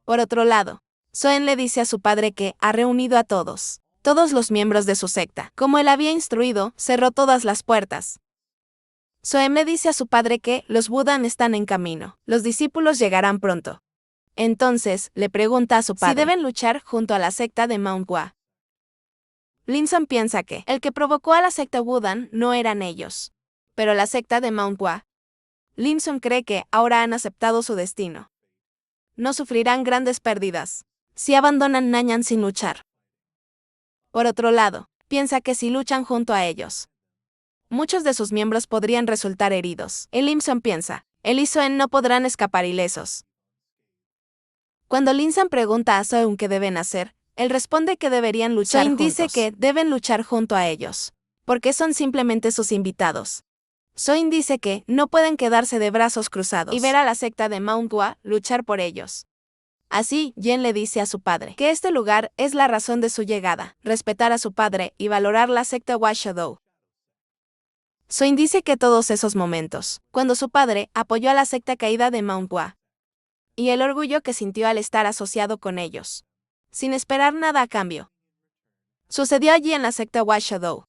Por otro lado, Soen le dice a su padre que ha reunido a todos los miembros de su secta. Como él había instruido, cerró todas las puertas. Soen le dice a su padre que los Wudan están en camino. Los discípulos llegarán pronto. Entonces, le pregunta a su padre si deben luchar junto a la secta de Mount Hua. Linson piensa que el que provocó a la secta Wudan no eran ellos, pero la secta de Mount Hua. Linson cree que ahora han aceptado su destino. No sufrirán grandes pérdidas si abandonan Nanyang sin luchar. Por otro lado, piensa que si luchan junto a ellos, muchos de sus miembros podrían resultar heridos. Linson piensa, él y Soen no podrán escapar ilesos. Cuando Linson pregunta a Soen qué deben hacer, él responde que deberían luchar juntos. Soen dice que deben luchar junto a ellos, porque son simplemente sus invitados. Soen dice que no pueden quedarse de brazos cruzados y ver a la secta de Mount Hua luchar por ellos. Así, Yen le dice a su padre que este lugar es la razón de su llegada, respetar a su padre y valorar la secta Hua Shadow. Soen dice que todos esos momentos, cuando su padre apoyó a la secta caída de Mount Hua, y el orgullo que sintió al estar asociado con ellos, sin esperar nada a cambio, sucedió allí en la secta Hua Shadow.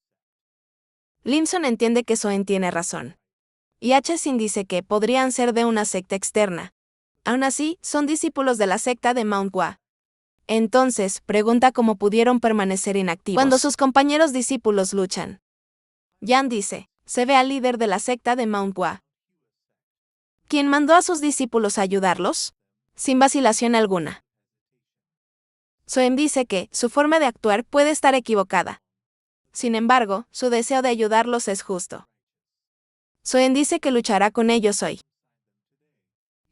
Linson entiende que Soen tiene razón. Y Sin dice que podrían ser de una secta externa. Aún así, son discípulos de la secta de Mount Hua. Entonces, pregunta cómo pudieron permanecer inactivos cuando sus compañeros discípulos luchan. Yan dice, se ve al líder de la secta de Mount Hua, quien mandó a sus discípulos a ayudarlos, sin vacilación alguna. Soen dice que su forma de actuar puede estar equivocada. Sin embargo, su deseo de ayudarlos es justo. Soen dice que luchará con ellos hoy,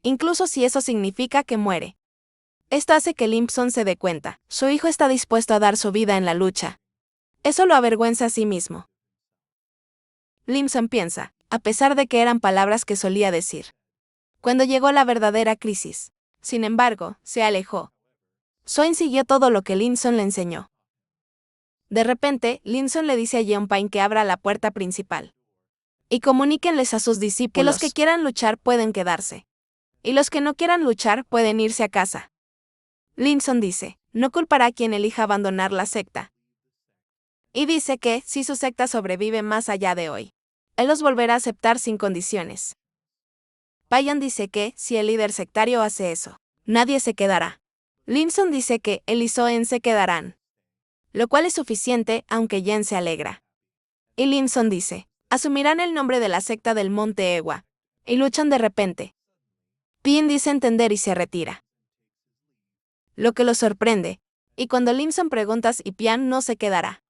incluso si eso significa que muere. Esto hace que Limpson se dé cuenta, su hijo está dispuesto a dar su vida en la lucha. Eso lo avergüenza a sí mismo. Limpson piensa, a pesar de que eran palabras que solía decir cuando llegó la verdadera crisis. Sin embargo, se alejó. Soen siguió todo lo que Limpson le enseñó. De repente, Linson le dice a Yeonpine que abra la puerta principal y comuníquenles a sus discípulos que los que quieran luchar pueden quedarse, y los que no quieran luchar pueden irse a casa. Linson dice, no culpará a quien elija abandonar la secta. Y dice que, si su secta sobrevive más allá de hoy, él los volverá a aceptar sin condiciones. Payan dice que, si el líder sectario hace eso, nadie se quedará. Linson dice que él y Soen se quedarán, lo cual es suficiente, aunque Yen se alegra. Y Linson dice, asumirán el nombre de la secta del Monte Ewa, y luchan de repente. Pin dice entender y se retira, lo que lo sorprende, y cuando Linson pregunta si Pian no se quedará,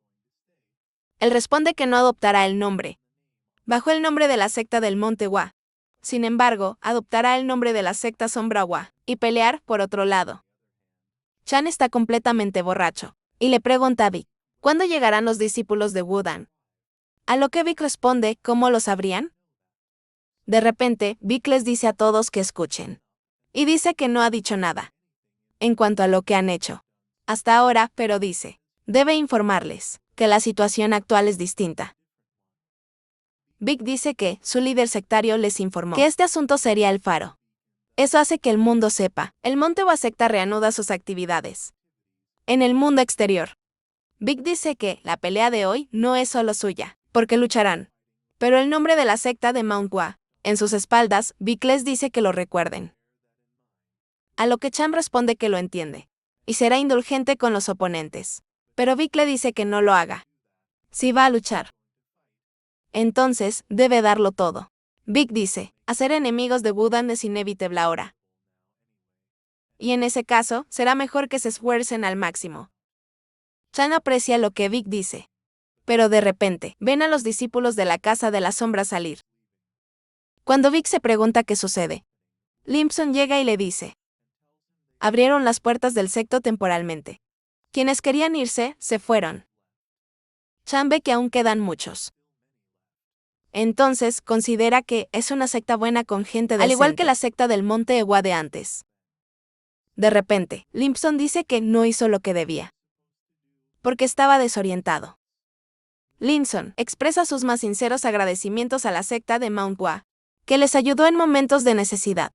él responde que no adoptará el nombre, bajo el nombre de la secta del Monte Hua. Sin embargo, adoptará el nombre de la secta Sombra Hua, y pelear, por otro lado. Chan está completamente borracho, y le pregunta a Vic, ¿cuándo llegarán los discípulos de Wudan? A lo que Vic responde, ¿cómo lo sabrían? De repente, Vic les dice a todos que escuchen. Y dice que no ha dicho nada en cuanto a lo que han hecho hasta ahora, pero dice, debe informarles que la situación actual es distinta. Vic dice que su líder sectario les informó que este asunto sería el faro. Eso hace que el mundo sepa, el Monte Hua secta reanuda sus actividades en el mundo exterior. Vic dice que la pelea de hoy no es solo suya, porque lucharán, pero el nombre de la secta de Mount Hua en sus espaldas. Vic les dice que lo recuerden. A lo que Chan responde que lo entiende, y será indulgente con los oponentes. Pero Vic le dice que no lo haga. Si va a luchar, entonces debe darlo todo. Vic dice, hacer enemigos de Wudan es inevitable ahora. Y en ese caso, será mejor que se esfuercen al máximo. Chan aprecia lo que Vic dice. Pero de repente, ven a los discípulos de la Casa de la Sombra salir. Cuando Vic se pregunta qué sucede, Limpson llega y le dice, abrieron las puertas del secto temporalmente. Quienes querían irse, se fueron. Chan ve que aún quedan muchos. Entonces, considera que es una secta buena con gente decente, al igual que la secta del Monte Ewa de antes. De repente, Limpson dice que no hizo lo que debía, porque estaba desorientado. Linson expresa sus más sinceros agradecimientos a la secta de Mount Hua, que les ayudó en momentos de necesidad,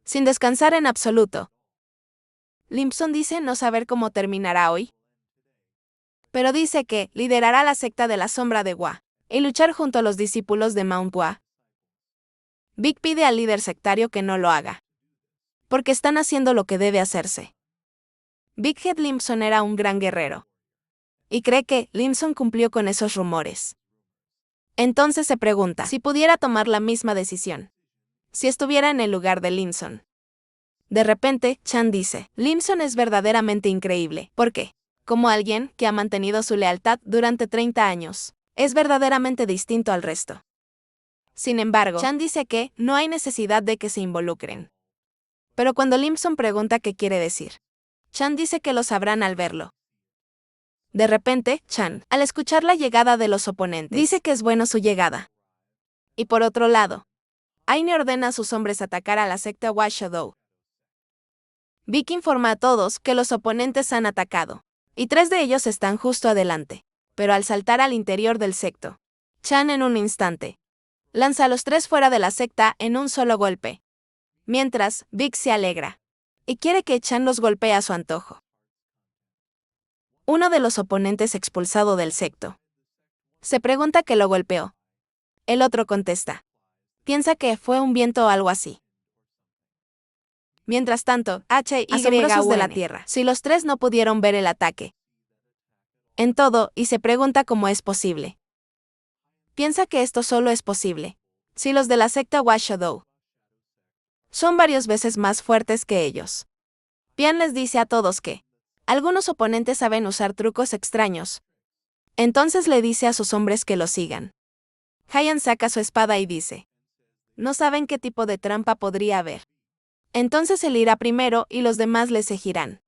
sin descansar en absoluto. Limson dice no saber cómo terminará hoy, pero dice que liderará la secta de la sombra de Wa y luchar junto a los discípulos de Mount Wa. Vic pide al líder sectario que no lo haga, porque están haciendo lo que debe hacerse. Big Head Limson era un gran guerrero, y cree que Limson cumplió con esos rumores. Entonces se pregunta si pudiera tomar la misma decisión, si estuviera en el lugar de Limson. De repente, Chan dice, Limson es verdaderamente increíble, porque, como alguien que ha mantenido su lealtad durante 30 años, es verdaderamente distinto al resto. Sin embargo, Chan dice que no hay necesidad de que se involucren. Pero cuando Limson pregunta qué quiere decir, Chan dice que lo sabrán al verlo. De repente, Chan, al escuchar la llegada de los oponentes, dice que es bueno su llegada. Y por otro lado, Aine ordena a sus hombres atacar a la secta Wa Shadow. Vic informa a todos que los oponentes han atacado, y 3 de ellos están justo adelante. Pero al saltar al interior del secto, Chan en un instante lanza a los 3 fuera de la secta en un solo golpe. Mientras, Vic se alegra y quiere que Chan los golpee a su antojo. Uno de los oponentes expulsado del secto se pregunta qué lo golpeó. El otro contesta, piensa que fue un viento o algo así. Mientras tanto, asombrosos de la Tierra, si los 3 no pudieron ver el ataque en todo y se pregunta cómo es posible. Piensa que esto solo es posible si los de la secta Wa Shadow son varias veces más fuertes que ellos. Pian les dice a todos que algunos oponentes saben usar trucos extraños. Entonces le dice a sus hombres que lo sigan. Haiyan saca su espada y dice, no saben qué tipo de trampa podría haber. Entonces él irá primero y los demás le seguirán.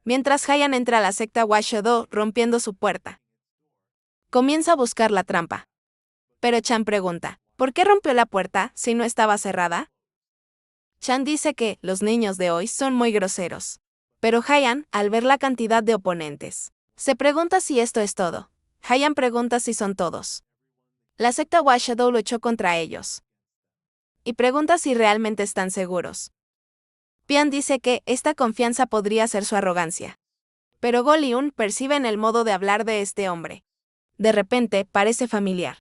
Mientras Haiyan entra a la secta Wa Shadow rompiendo su puerta. Comienza a buscar la trampa. Pero Chan pregunta, ¿por qué rompió la puerta si no estaba cerrada? Chan dice que los niños de hoy son muy groseros. Pero Haiyan, al ver la cantidad de oponentes, se pregunta si esto es todo. Haiyan pregunta si son todos. La secta Wa Shadow luchó contra ellos. Y pregunta si realmente están seguros. Pian dice que esta confianza podría ser su arrogancia. Pero Go Liun percibe en el modo de hablar de este hombre. De repente, parece familiar.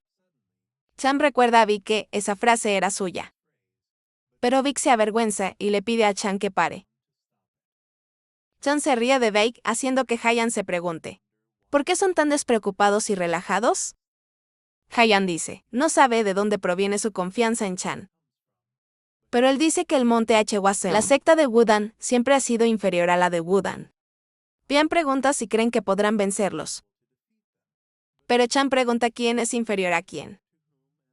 Chan recuerda a Vic que esa frase era suya. Pero Vic se avergüenza y le pide a Chan que pare. Chan se ríe de Vic haciendo que Haiyan se pregunte, ¿por qué son tan despreocupados y relajados? Haiyan dice, no sabe de dónde proviene su confianza en Chan. Pero él dice que el monte Hwaseong, la secta de Wudang, siempre ha sido inferior a la de Wudang. Pian pregunta si creen que podrán vencerlos. Pero Chan pregunta quién es inferior a quién.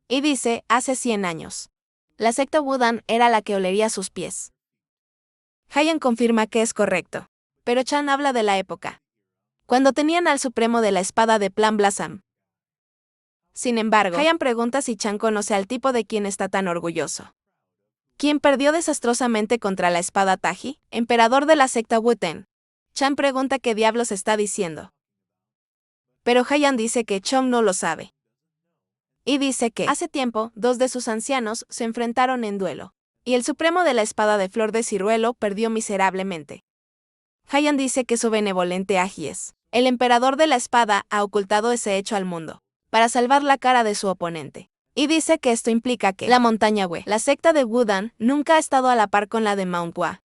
Y dice, hace 100 años. La secta Wudang era la que olería sus pies. Haiyan confirma que es correcto. Pero Chan habla de la época cuando tenían al supremo de la espada de Plan Blasam. Sin embargo, Haiyan pregunta si Chan conoce al tipo de quien está tan orgulloso. ¿Quién perdió desastrosamente contra la espada Taji, emperador de la secta Wuten? Chan pregunta qué diablos está diciendo. Pero Haiyan dice que Chong no lo sabe. Y dice que, hace tiempo, 2 de sus ancianos se enfrentaron en duelo. Y el supremo de la espada de flor de ciruelo perdió miserablemente. Haiyan dice que su benevolente Agies, el emperador de la espada, ha ocultado ese hecho al mundo, para salvar la cara de su oponente. Y dice que esto implica que la montaña Wei, la secta de Wudang, nunca ha estado a la par con la de Mount Wa.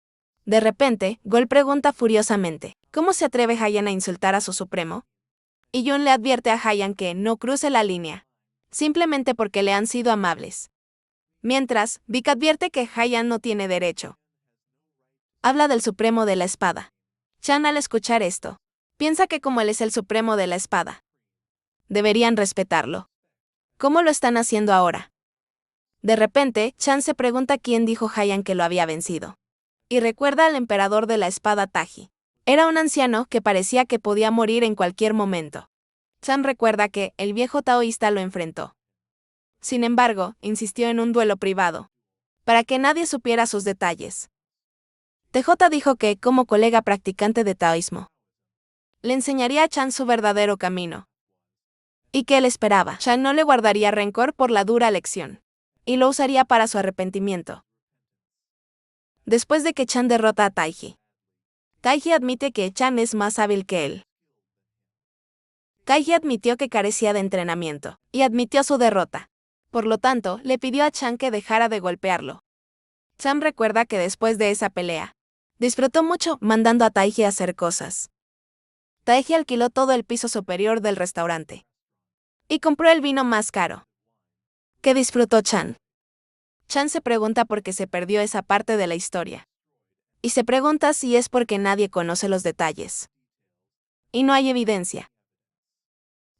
De repente, Gol pregunta furiosamente, ¿cómo se atreve Haiyan a insultar a su supremo? Y Yun le advierte a Haiyan que no cruce la línea, simplemente porque le han sido amables. Mientras, Vic advierte que Haiyan no tiene derecho. Habla del supremo de la espada. Chan al escuchar esto, piensa que como él es el supremo de la espada, deberían respetarlo. ¿Cómo lo están haciendo ahora? De repente, Chan se pregunta quién dijo Haiyan que lo había vencido. Y recuerda al emperador de la espada Taji. Era un anciano que parecía que podía morir en cualquier momento. Chan recuerda que el viejo taoísta lo enfrentó. Sin embargo, insistió en un duelo privado, para que nadie supiera sus detalles. TJ dijo que, como colega practicante de taoísmo, le enseñaría a Chan su verdadero camino. Y que él esperaba. Chan no le guardaría rencor por la dura lección, y lo usaría para su arrepentimiento. Después de que Chan derrota a Taiji, Taiji admite que Chan es más hábil que él. Taiji admitió que carecía de entrenamiento, y admitió su derrota. Por lo tanto, le pidió a Chan que dejara de golpearlo. Chan recuerda que después de esa pelea, disfrutó mucho mandando a Taiji a hacer cosas. Taiji alquiló todo el piso superior del restaurante. Y compró el vino más caro. ¿Qué disfrutó Chan? Chan se pregunta por qué se perdió esa parte de la historia. Y se pregunta si es porque nadie conoce los detalles. Y no hay evidencia.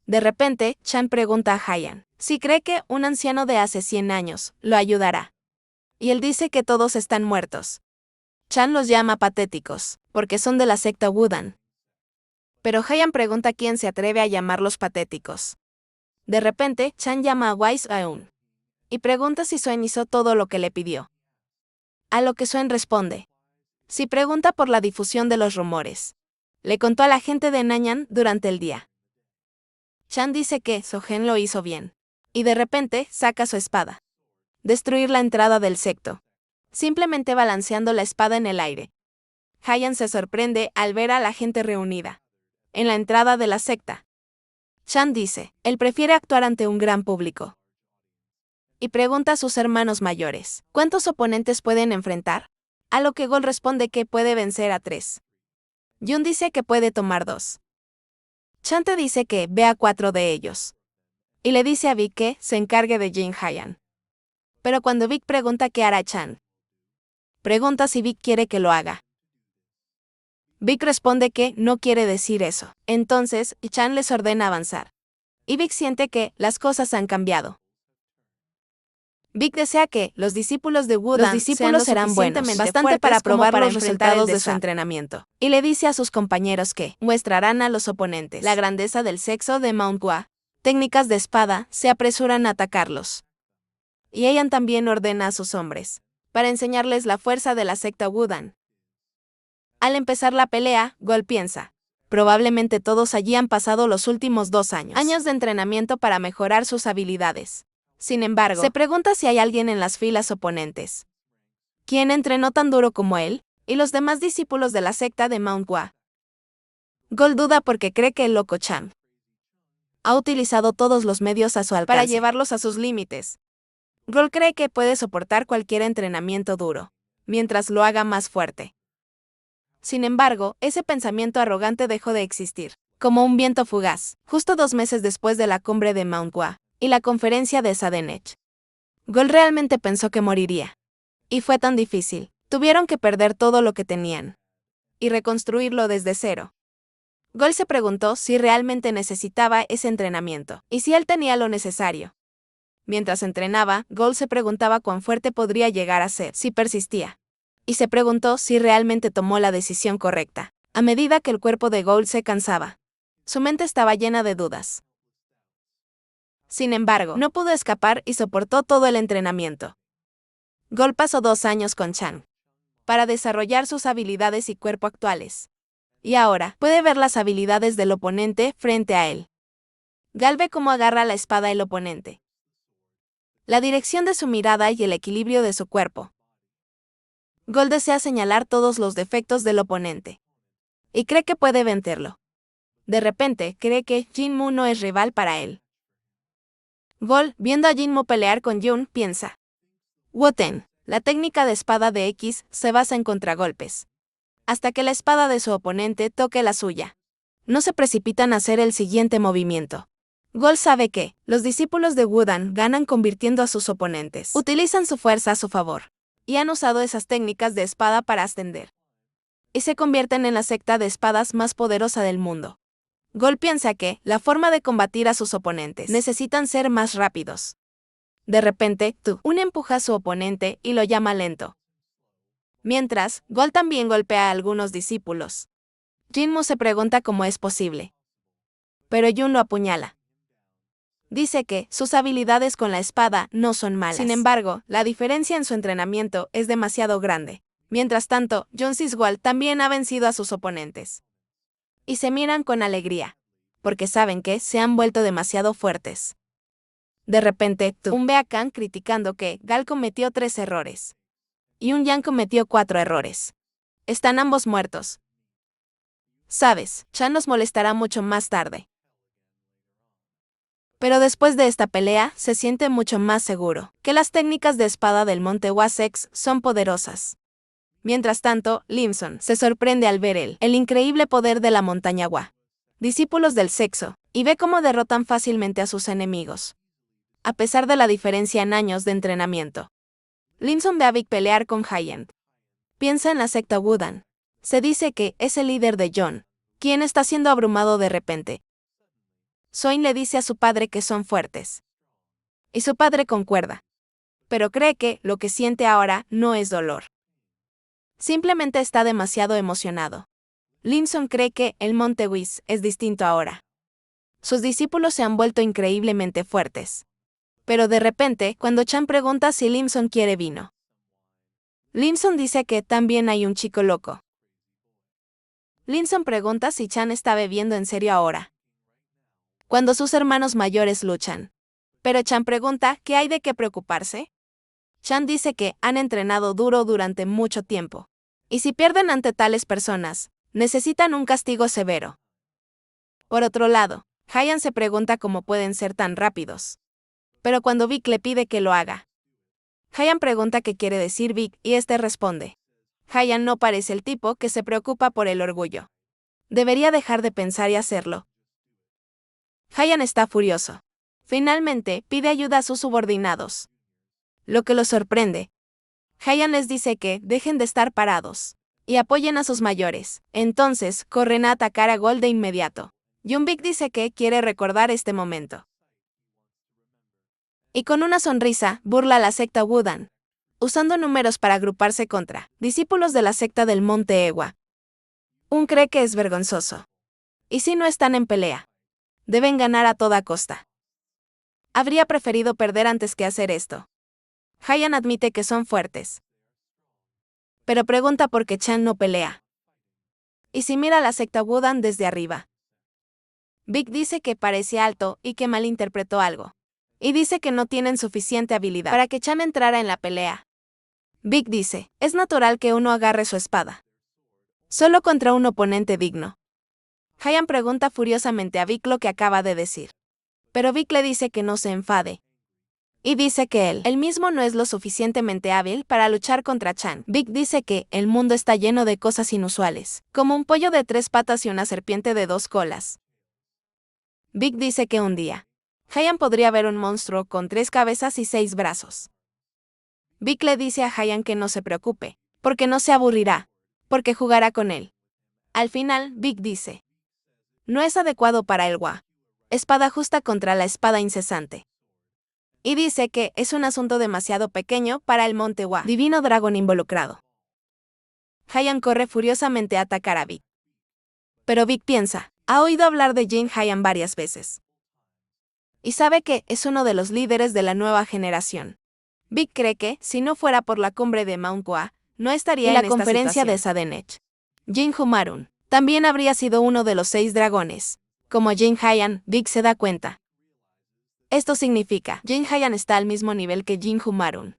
De repente, Chan pregunta a Haiyan si cree que un anciano de hace 100 años lo ayudará. Y él dice que todos están muertos. Chan los llama patéticos, porque son de la secta Wudan. Pero Haiyan pregunta quién se atreve a llamarlos patéticos. De repente, Chan llama a Wise Aun y pregunta si Suen hizo todo lo que le pidió. A lo que Suen responde: si pregunta por la difusión de los rumores. Le contó a la gente de Nanyan durante el día. Chan dice que Sogen lo hizo bien. Y de repente, saca su espada. Destruir la entrada del secto. Simplemente balanceando la espada en el aire. Haiyan se sorprende al ver a la gente reunida en la entrada de la secta. Chan dice, él prefiere actuar ante un gran público. Y pregunta a sus hermanos mayores, ¿cuántos oponentes pueden enfrentar? A lo que Gol responde que puede vencer a 3. Jun dice que puede tomar 2. Chante dice que ve a 4 de ellos. Y le dice a Vic que se encargue de Jin Haiyan. Pero cuando Vic pregunta qué hará Chan, pregunta si Vic quiere que lo haga. Vic responde que no quiere decir eso. Entonces, Chan les ordena avanzar. Y Vic siente que las cosas han cambiado. Vic desea que los discípulos de Wudan serán buenos, bastante para probar los resultados de su entrenamiento. Y le dice a sus compañeros que muestrarán a los oponentes la grandeza del sexo de Mount Hua. Técnicas de espada, se apresuran a atacarlos. Y Haiyan también ordena a sus hombres, para enseñarles la fuerza de la secta Wudan. Al empezar la pelea, Gol piensa, probablemente todos allí han pasado los últimos 2 años de entrenamiento para mejorar sus habilidades. Sin embargo, se pregunta si hay alguien en las filas oponentes. ¿Quién entrenó tan duro como él? Y los demás discípulos de la secta de Mount Hua. Gol duda porque cree que el loco Chan ha utilizado todos los medios a su alcance para llevarlos a sus límites. Gol cree que puede soportar cualquier entrenamiento duro, mientras lo haga más fuerte. Sin embargo, ese pensamiento arrogante dejó de existir, como un viento fugaz, justo 2 meses después de la cumbre de Mount Hua y la conferencia de Sadenech. Gol realmente pensó que moriría. Y fue tan difícil, tuvieron que perder todo lo que tenían y reconstruirlo desde cero. Gol se preguntó si realmente necesitaba ese entrenamiento, y si él tenía lo necesario. Mientras entrenaba, Gol se preguntaba cuán fuerte podría llegar a ser si persistía. Y se preguntó si realmente tomó la decisión correcta. A medida que el cuerpo de Gol se cansaba, su mente estaba llena de dudas. Sin embargo, no pudo escapar y soportó todo el entrenamiento. Gol pasó 2 años con Chan para desarrollar sus habilidades y cuerpo actuales. Y ahora, puede ver las habilidades del oponente frente a él. Gal ve cómo agarra la espada el oponente, la dirección de su mirada y el equilibrio de su cuerpo. Gol desea señalar todos los defectos del oponente. Y cree que puede vencerlo. De repente, cree que Jinmu no es rival para él. Gol, viendo a Jinmu pelear con Jun, piensa: Woten, la técnica de espada de X se basa en contragolpes. Hasta que la espada de su oponente toque la suya. No se precipitan a hacer el siguiente movimiento. Gol sabe que los discípulos de Wudan ganan convirtiendo a sus oponentes. Utilizan su fuerza a su favor. Y han usado esas técnicas de espada para ascender. Y se convierten en la secta de espadas más poderosa del mundo. Gol piensa que la forma de combatir a sus oponentes necesitan ser más rápidos. De repente, Un empuja a su oponente y lo llama lento. Mientras, Gol también golpea a algunos discípulos. Jinmu se pregunta cómo es posible. Pero Jun lo apuñala. Dice que sus habilidades con la espada no son malas. Sin embargo, la diferencia en su entrenamiento es demasiado grande. Mientras tanto, Jun Siswal también ha vencido a sus oponentes. Y se miran con alegría, porque saben que se han vuelto demasiado fuertes. De repente, Un ve a Kang criticando que Gal cometió 3 errores. Y Un Yang cometió 4 errores. Están ambos muertos. Sabes, Chan nos molestará mucho más tarde. Pero después de esta pelea, se siente mucho más seguro, que las técnicas de espada del monte Wassex son poderosas. Mientras tanto, Limson se sorprende al ver el increíble poder de la montaña Wa, discípulos del sexo, y ve cómo derrotan fácilmente a sus enemigos. A pesar de la diferencia en años de entrenamiento, Limson ve a Vic pelear con Hyan. Piensa en la secta Wudang. Se dice que es el líder de John, quien está siendo abrumado de repente. Soin le dice a su padre que son fuertes. Y su padre concuerda. Pero cree que lo que siente ahora no es dolor. Simplemente está demasiado emocionado. Limson cree que el Monte Whis es distinto ahora. Sus discípulos se han vuelto increíblemente fuertes. Pero de repente, cuando Chan pregunta si Limson quiere vino, Limson dice que también hay un chico loco. Limson pregunta si Chan está bebiendo en serio ahora, cuando sus hermanos mayores luchan. Pero Chan pregunta ¿qué hay de qué preocuparse? Chan dice que han entrenado duro durante mucho tiempo. Y si pierden ante tales personas, necesitan un castigo severo. Por otro lado, Hyan se pregunta cómo pueden ser tan rápidos. Pero cuando Vic le pide que lo haga, Hyan pregunta qué quiere decir Vic y este responde. Hyan no parece el tipo que se preocupa por el orgullo. Debería dejar de pensar y hacerlo. Hyan está furioso. Finalmente, pide ayuda a sus subordinados. Lo que los sorprende. Hyan les dice que dejen de estar parados y apoyen a sus mayores. Entonces, corren a atacar a Gold de inmediato. Vic dice que quiere recordar este momento. Y con una sonrisa, burla a la secta Wudang, usando números para agruparse contra discípulos de la secta del Monte Ewa. Cree que es vergonzoso. Y si no están en pelea, deben ganar a toda costa. Habría preferido perder antes que hacer esto. Hyan admite que son fuertes. Pero pregunta por qué Chan no pelea. Y si mira a la secta Wudang desde arriba. Vic dice que parece alto y que malinterpretó algo. Y dice que no tienen suficiente habilidad para que Chan entrara en la pelea. Vic dice, es natural que uno agarre su espada. Solo contra un oponente digno. Hyan pregunta furiosamente a Vic lo que acaba de decir. Pero Vic le dice que no se enfade. Y dice que él mismo no es lo suficientemente hábil para luchar contra Chan. Vic dice que el mundo está lleno de cosas inusuales, como un pollo de 3 patas y una serpiente de 2 colas. Vic dice que un día, Hyan podría ver un monstruo con 3 cabezas y 6 brazos. Vic le dice a Hyan que no se preocupe, porque no se aburrirá, porque jugará con él. Al final, Vic dice, no es adecuado para el Wa. Espada justa contra la espada incesante. Y dice que es un asunto demasiado pequeño para el Monte Wa, divino dragón involucrado. Hyan corre furiosamente a atacar a Vic. Pero Vic piensa, ha oído hablar de Jin Hyan varias veces. Y sabe que es uno de los líderes de la nueva generación. Vic cree que, si no fuera por la cumbre de Mount Wa, no estaría en la conferencia de Sadenech. Jin Humarun también habría sido uno de los 6 dragones. Como Jin Hyan, Vic se da cuenta. Esto significa, Jin Hyan está al mismo nivel que Jin Humarun.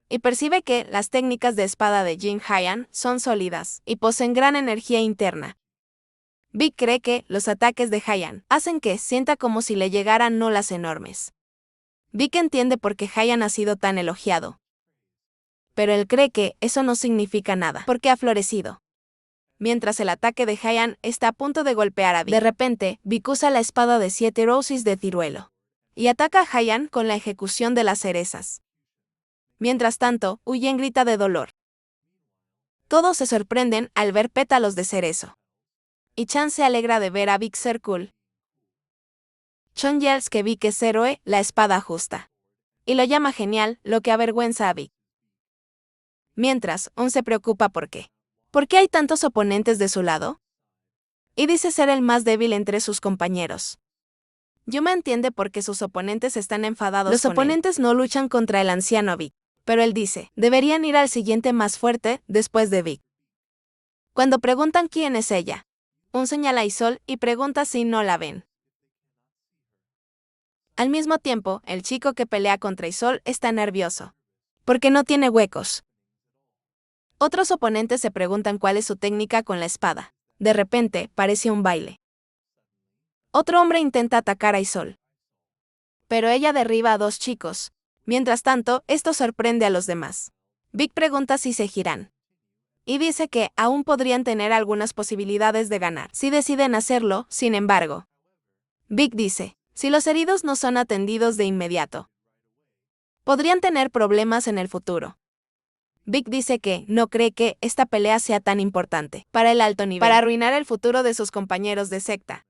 Y percibe que las técnicas de espada de Jin Hyan son sólidas y poseen gran energía interna. Vic cree que los ataques de Hyan hacen que sienta como si le llegaran olas enormes. Vic entiende por qué Hyan ha sido tan elogiado. Pero él cree que eso no significa nada, porque ha florecido. Mientras el ataque de Hyan está a punto de golpear a Vic, de repente, Vic usa la espada de 7 roses de ciruelo y ataca a Hyan con la ejecución de las cerezas. Mientras tanto, Huyen grita de dolor. Todos se sorprenden al ver pétalos de cerezo. Y Chan se alegra de ver a Vic ser cool. Chon yells que Vic es héroe, la espada justa. Y lo llama genial, lo que avergüenza a Vic. Mientras, se preocupa por qué. ¿Por qué hay tantos oponentes de su lado? Y dice ser el más débil entre sus compañeros. Yuma entiende por qué sus oponentes están enfadados. Los oponentes no luchan contra el anciano Vic, pero él dice, deberían ir al siguiente más fuerte, después de Vic. Cuando preguntan quién es ella, señala a Isol y pregunta si no la ven. Al mismo tiempo, el chico que pelea contra Isol está nervioso, porque no tiene huecos. Otros oponentes se preguntan cuál es su técnica con la espada, De repente, parece un baile. Otro hombre intenta atacar a Isol, pero ella derriba a dos chicos. Mientras tanto, esto sorprende a los demás. Vic pregunta si seguirán, y dice que aún podrían tener algunas posibilidades de ganar si deciden hacerlo. Sin embargo, Vic dice, si los heridos no son atendidos de inmediato, podrían tener problemas en el futuro. Vic dice que no cree que esta pelea sea tan importante para el alto nivel, para arruinar el futuro de sus compañeros de secta.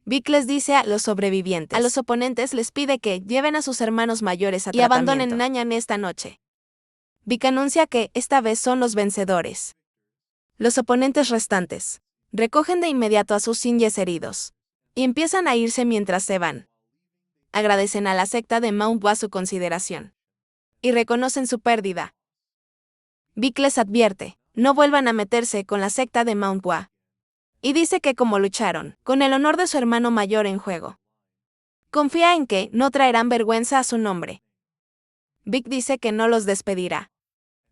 Vic les dice a los sobrevivientes, a los oponentes les pide que lleven a sus hermanos mayores a tratamiento y abandonen Nanyan esta noche. Vic anuncia que esta vez son los vencedores. Los oponentes restantes recogen de inmediato a sus Shinjes heridos y empiezan a irse mientras se van. Agradecen a la secta de Mount Hua su consideración y reconocen su pérdida. Vic les advierte, no vuelvan a meterse con la secta de Mount Hua, y dice que como lucharon, con el honor de su hermano mayor en juego, confía en que no traerán vergüenza a su nombre. Vic dice que no los despedirá.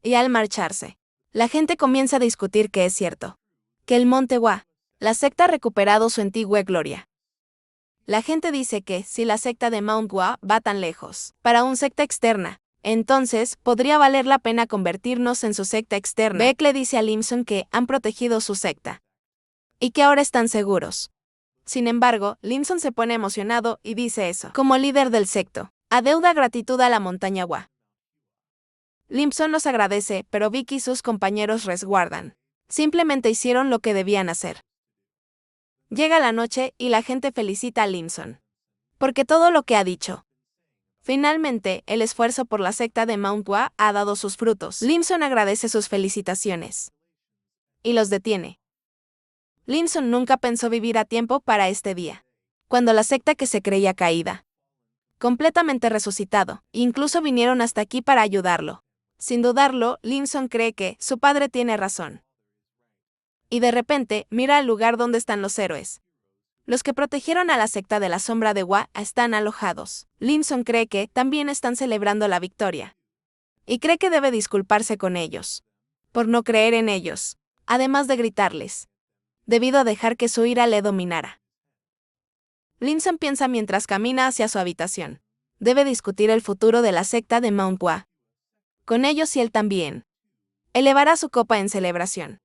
Y al marcharse, la gente comienza a discutir que es cierto, que el Monte Hua, la secta ha recuperado su antigua gloria. La gente dice que si la secta de Mount Hua va tan lejos, para una secta externa, entonces podría valer la pena convertirnos en su secta externa. Beck le dice a Limson que han protegido su secta y que ahora están seguros. Sin embargo, Limson se pone emocionado y dice eso. Como líder del secto, adeuda gratitud a la montaña Hua. Limson los agradece, pero Vic y sus compañeros resguardan. Simplemente hicieron lo que debían hacer. Llega la noche y la gente felicita a Limson porque todo lo que ha dicho. Finalmente, el esfuerzo por la secta de Mount Hua ha dado sus frutos. Limson agradece sus felicitaciones y los detiene. Limson nunca pensó vivir a tiempo para este día, cuando la secta que se creía caída, completamente resucitado, incluso vinieron hasta aquí para ayudarlo. Sin dudarlo, Limson cree que su padre tiene razón. Y de repente, mira el lugar donde están los héroes. Los que protegieron a la secta de la sombra de Hua están alojados. Limson cree que también están celebrando la victoria. Y cree que debe disculparse con ellos por no creer en ellos, además de gritarles, debido a dejar que su ira le dominara. Limson piensa mientras camina hacia su habitación. Debe discutir el futuro de la secta de Mount Hua. Con ellos y él también. Elevará su copa en celebración.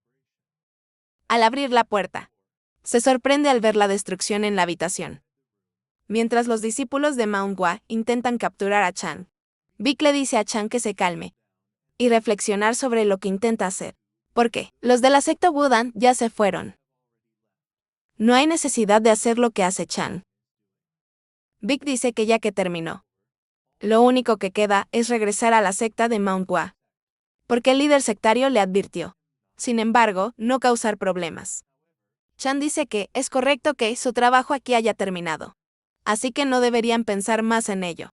Al abrir la puerta, se sorprende al ver la destrucción en la habitación. Mientras los discípulos de Mount Hua intentan capturar a Chan, Vic le dice a Chan que se calme y reflexionar sobre lo que intenta hacer. ¿Por qué? Los de la secta Wudan ya se fueron. No hay necesidad de hacer lo que hace Chan. Vic dice que ya que terminó, lo único que queda es regresar a la secta de Mount Hua, porque el líder sectario le advirtió, sin embargo, no causar problemas. Chan dice que es correcto que su trabajo aquí haya terminado, así que no deberían pensar más en ello.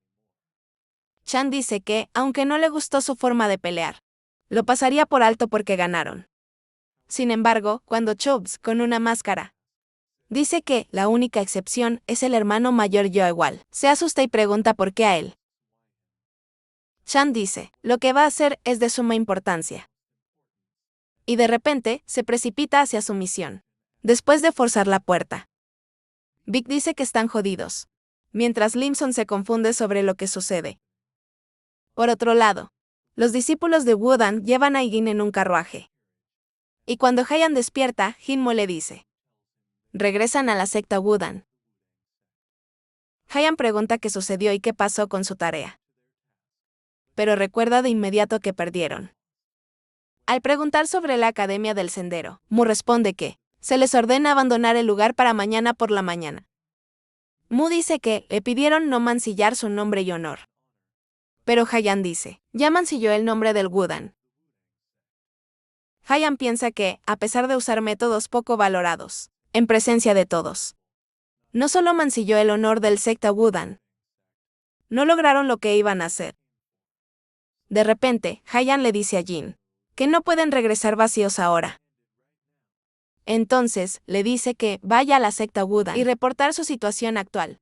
Chan dice que, aunque no le gustó su forma de pelear, lo pasaría por alto porque ganaron. Sin embargo, cuando Chubbs, con una máscara, dice que la única excepción es el hermano mayor Yoewal, se asusta y pregunta por qué a él. Chan dice, lo que va a hacer es de suma importancia. Y de repente, se precipita hacia su misión, después de forzar la puerta. Vic dice que están jodidos, mientras Limson se confunde sobre lo que sucede. Por otro lado, los discípulos de Wudan llevan a Igin en un carruaje. Y cuando Haiyan despierta, Jinmo le dice, regresan a la secta Wudan. Haiyan pregunta qué sucedió y qué pasó con su tarea, pero recuerda de inmediato que perdieron. Al preguntar sobre la Academia del Sendero, Mu responde que se les ordena abandonar el lugar para mañana por la mañana. Mu dice que le pidieron no mancillar su nombre y honor. Pero Haiyan dice, ya mancilló el nombre del Wudan. Haiyan piensa que, a pesar de usar métodos poco valorados, en presencia de todos, no solo mancilló el honor del secta Wudan, no lograron lo que iban a hacer. De repente, Haiyan le dice a Jin que no pueden regresar vacíos ahora. Entonces, le dice que vaya a la secta Wudan y reportar su situación actual.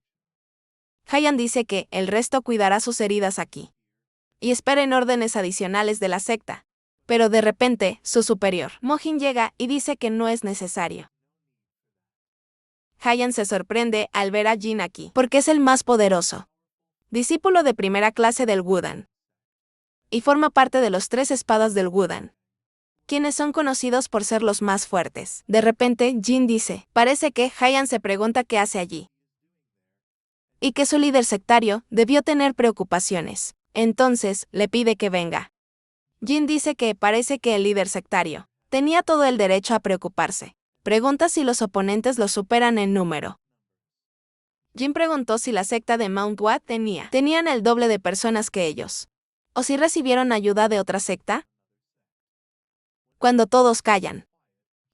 Haiyan dice que el resto cuidará sus heridas aquí y esperen órdenes adicionales de la secta. Pero de repente, su superior, Mojin, llega y dice que no es necesario. Hyan se sorprende al ver a Jin aquí, porque es el más poderoso discípulo de primera clase del Wudang, y forma parte de los 3 espadas del Wudang, quienes son conocidos por ser los más fuertes. De repente, Jin dice, parece que Hyan se pregunta qué hace allí, y que su líder sectario debió tener preocupaciones. Entonces, le pide que venga. Jin dice que parece que el líder sectario tenía todo el derecho a preocuparse. Pregunta si los oponentes lo superan en número. Jin preguntó si la secta de Mount Wat tenían el doble de personas que ellos, o si recibieron ayuda de otra secta. Cuando todos callan,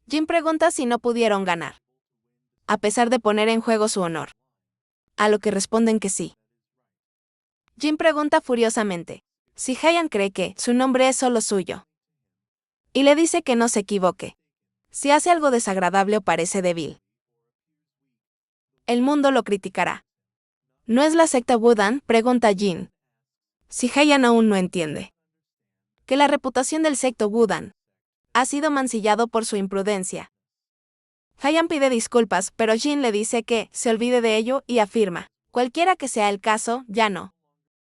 Jin pregunta si no pudieron ganar, a pesar de poner en juego su honor, a lo que responden que sí. Jin pregunta furiosamente si Hyan cree que su nombre es solo suyo, y le dice que no se equivoque. Si hace algo desagradable o parece débil, el mundo lo criticará. ¿No es la secta Wudang?, pregunta Jin. Si Hyan aún no entiende que la reputación del secto Wudang ha sido mancillado por su imprudencia. Hyan pide disculpas, pero Jin le dice que se olvide de ello y afirma, cualquiera que sea el caso, ya no